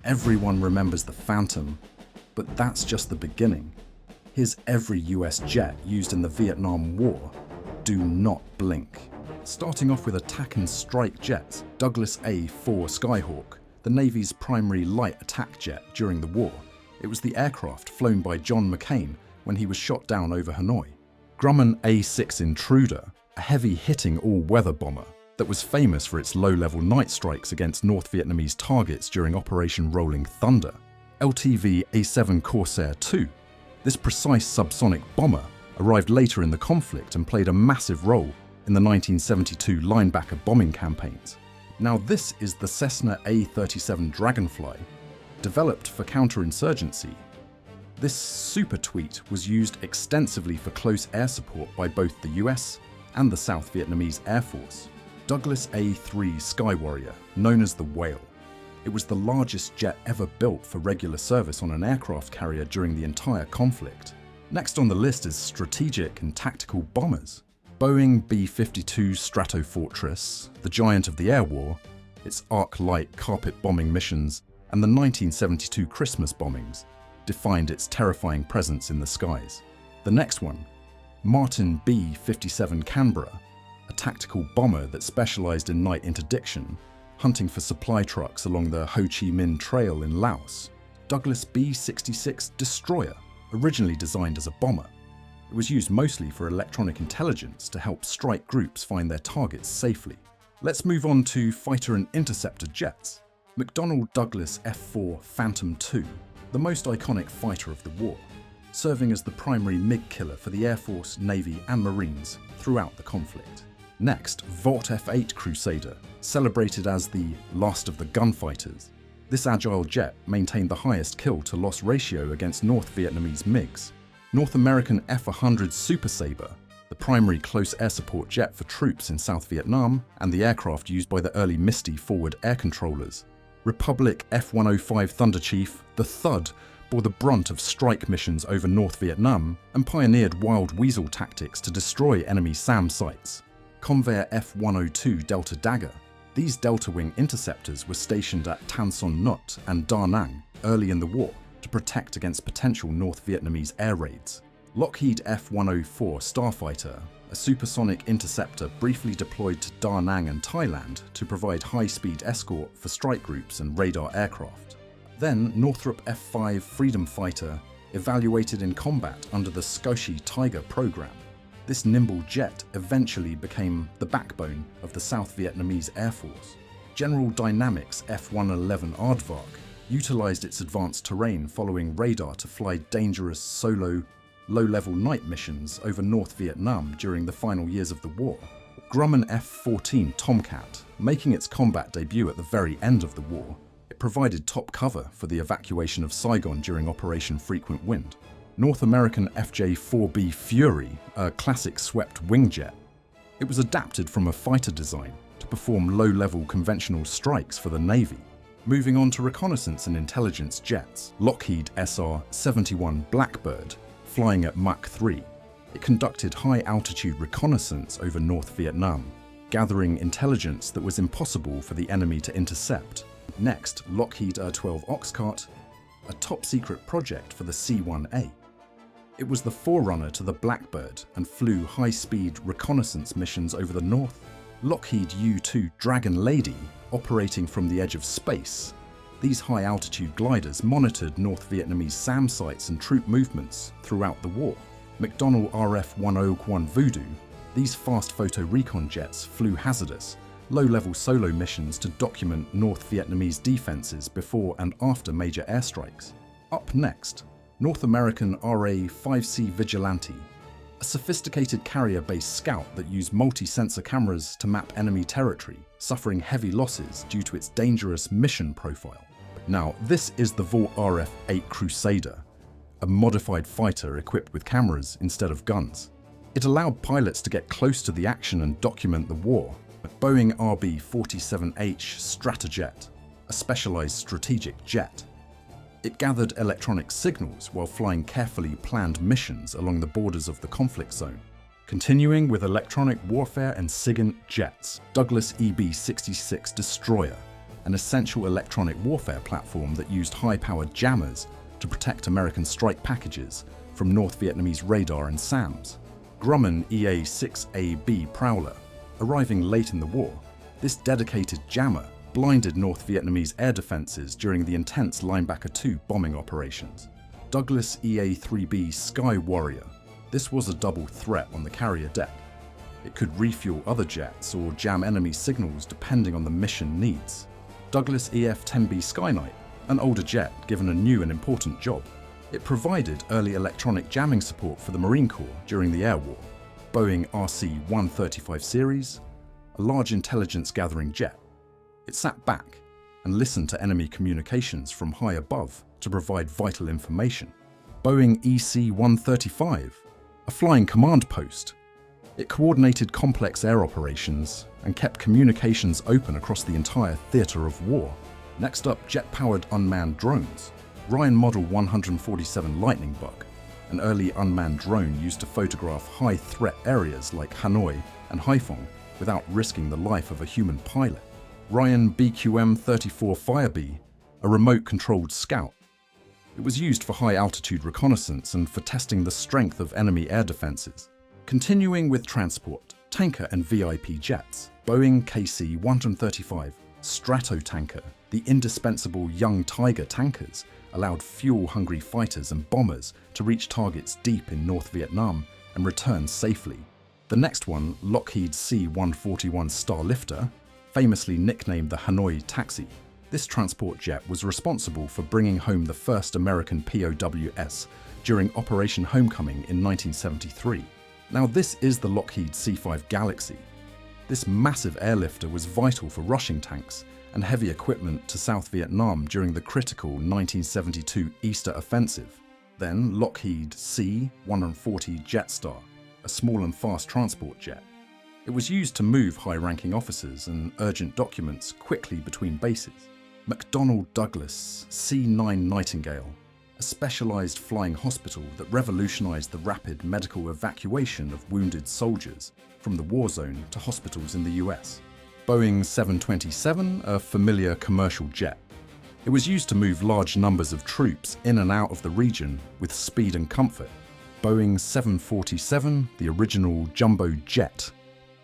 Everyone remembers the Phantom, but that's just the beginning. Here's every US jet used in the Vietnam War. Do not blink. Starting off with attack and strike jets, Douglas A-4 Skyhawk, the Navy's primary light attack jet during the war. It was the aircraft flown by John McCain when he was shot down over Hanoi. Grumman A-6 Intruder, a heavy-hitting all-weather bomber that was famous for its low-level night strikes against North Vietnamese targets during Operation Rolling Thunder. LTV A-7 Corsair II. This precise subsonic bomber arrived later in the conflict and played a massive role in the 1972 linebacker bombing campaigns. Now this is the Cessna A-37 Dragonfly, developed for counterinsurgency. This super tweet was used extensively for close air support by both the US and the South Vietnamese Air Force. Douglas A-3 Skywarrior, known as the Whale. It was the largest jet ever built for regular service on an aircraft carrier during the entire conflict. Next on the list is strategic and tactical bombers. Boeing B-52 Stratofortress, the giant of the air war, its arc-light carpet bombing missions, and the 1972 Christmas bombings defined its terrifying presence in the skies. The next one, Martin B-57 Canberra, a tactical bomber that specialized in night interdiction, hunting for supply trucks along the Ho Chi Minh Trail in Laos. Douglas B-66 Destroyer, originally designed as a bomber. It was used mostly for electronic intelligence to help strike groups find their targets safely. Let's move on to fighter and interceptor jets. McDonnell Douglas F-4 Phantom II, the most iconic fighter of the war, serving as the primary MiG killer for the Air Force, Navy and Marines throughout the conflict. Next, Vought F-8 Crusader, celebrated as the last of the gunfighters. This agile jet maintained the highest kill-to-loss ratio against North Vietnamese MiGs. North American F-100 Super Sabre, the primary close air support jet for troops in South Vietnam and the aircraft used by the early MISTY forward air controllers. Republic F-105 Thunder Chief, the Thud, bore the brunt of strike missions over North Vietnam and pioneered wild weasel tactics to destroy enemy SAM sites. Convair F-102 Delta Dagger. These Delta Wing interceptors were stationed at Tan Son Nhut and Da Nang early in the war to protect against potential North Vietnamese air raids. Lockheed F-104 Starfighter, a supersonic interceptor briefly deployed to Da Nang and Thailand to provide high-speed escort for strike groups and radar aircraft. Then Northrop F-5 Freedom Fighter, evaluated in combat under the Skoshi Tiger program. This nimble jet eventually became the backbone of the South Vietnamese Air Force. General Dynamics F-111 Aardvark utilized its advanced terrain following radar to fly dangerous solo, low-level night missions over North Vietnam during the final years of the war. Grumman F-14 Tomcat, making its combat debut at the very end of the war, it provided top cover for the evacuation of Saigon during Operation Frequent Wind. North American FJ-4B Fury, a classic swept wingjet. It was adapted from a fighter design to perform low-level conventional strikes for the Navy. Moving on to reconnaissance and intelligence jets, Lockheed SR-71 Blackbird, flying at Mach 3. It conducted high-altitude reconnaissance over North Vietnam, gathering intelligence that was impossible for the enemy to intercept. Next, Lockheed R-12 Oxcart, a top-secret project for the C-1A. It was the forerunner to the Blackbird and flew high-speed reconnaissance missions over the north. Lockheed U-2 Dragon Lady, operating from the edge of space. These high-altitude gliders monitored North Vietnamese SAM sites and troop movements throughout the war. McDonnell RF-101 Voodoo. These fast photo recon jets flew hazardous, low-level solo missions to document North Vietnamese defenses before and after major airstrikes. Up next, North American RA-5C Vigilante, a sophisticated carrier-based scout that used multi-sensor cameras to map enemy territory, suffering heavy losses due to its dangerous mission profile. Now, this is the Vought RF-8 Crusader, a modified fighter equipped with cameras instead of guns. It allowed pilots to get close to the action and document the war. Boeing RB-47H Stratojet, a specialized strategic jet. It gathered electronic signals while flying carefully planned missions along the borders of the conflict zone. Continuing with electronic warfare and SIGINT jets, Douglas EB-66 Destroyer, an essential electronic warfare platform that used high-powered jammers to protect American strike packages from North Vietnamese radar and SAMs. Grumman EA-6AB Prowler. Arriving late in the war, this dedicated jammer blinded North Vietnamese air defenses during the intense Linebacker 2 bombing operations. Douglas EA-3B Sky Warrior. This was a double threat on the carrier deck. It could refuel other jets or jam enemy signals depending on the mission needs. Douglas EF-10B Sky Knight, an older jet given a new and important job. It provided early electronic jamming support for the Marine Corps during the air war. Boeing RC-135 series, a large intelligence-gathering jet. It sat back and listened to enemy communications from high above to provide vital information. Boeing EC-135, a flying command post. It coordinated complex air operations and kept communications open across the entire theatre of war. Next up, jet-powered unmanned drones. Ryan Model 147 Lightning Bug, an early unmanned drone used to photograph high-threat areas like Hanoi and Haiphong without risking the life of a human pilot. Ryan BQM-34 Firebee, a remote-controlled scout. It was used for high-altitude reconnaissance and for testing the strength of enemy air defenses. Continuing with transport, tanker and VIP jets. Boeing KC-135 Stratotanker, the indispensable young Tiger tankers, allowed fuel-hungry fighters and bombers to reach targets deep in North Vietnam and return safely. The next one, Lockheed C-141 Starlifter, famously nicknamed the Hanoi Taxi. This transport jet was responsible for bringing home the first American POWs during Operation Homecoming in 1973. Now this is the Lockheed C-5 Galaxy. This massive airlifter was vital for rushing tanks and heavy equipment to South Vietnam during the critical 1972 Easter Offensive. Then Lockheed C-140 Jetstar, a small and fast transport jet. It was used to move high-ranking officers and urgent documents quickly between bases. McDonnell Douglas C-9 Nightingale, a specialized flying hospital that revolutionized the rapid medical evacuation of wounded soldiers from the war zone to hospitals in the US. Boeing 727, a familiar commercial jet. It was used to move large numbers of troops in and out of the region with speed and comfort. Boeing 747, the original jumbo jet.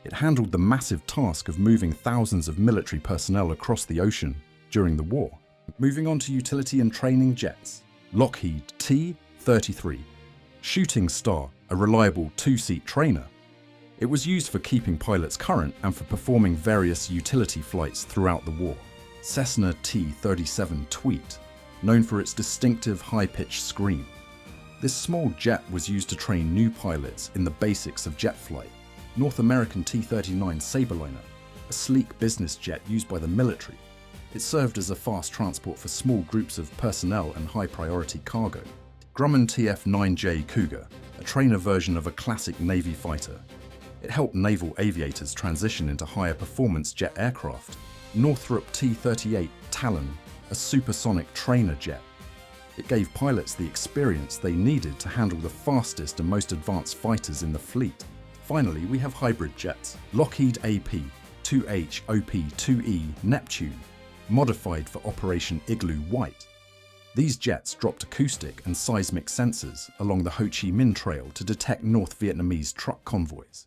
It handled the massive task of moving thousands of military personnel across the ocean during the war. Moving on to utility and training jets. Lockheed T-33, Shooting Star, a reliable two-seat trainer. It was used for keeping pilots current and for performing various utility flights throughout the war. Cessna T-37 Tweet, known for its distinctive high-pitched scream. This small jet was used to train new pilots in the basics of jet flight. North American T-39 Saberliner, a sleek business jet used by the military. It served as a fast transport for small groups of personnel and high-priority cargo. Grumman TF-9J Cougar, a trainer version of a classic Navy fighter. It helped naval aviators transition into higher performance jet aircraft. Northrop T-38 Talon, a supersonic trainer jet. It gave pilots the experience they needed to handle the fastest and most advanced fighters in the fleet. Finally, we have hybrid jets. Lockheed AP-2H OP-2E Neptune, modified for Operation Igloo White. These jets dropped acoustic and seismic sensors along the Ho Chi Minh Trail to detect North Vietnamese truck convoys.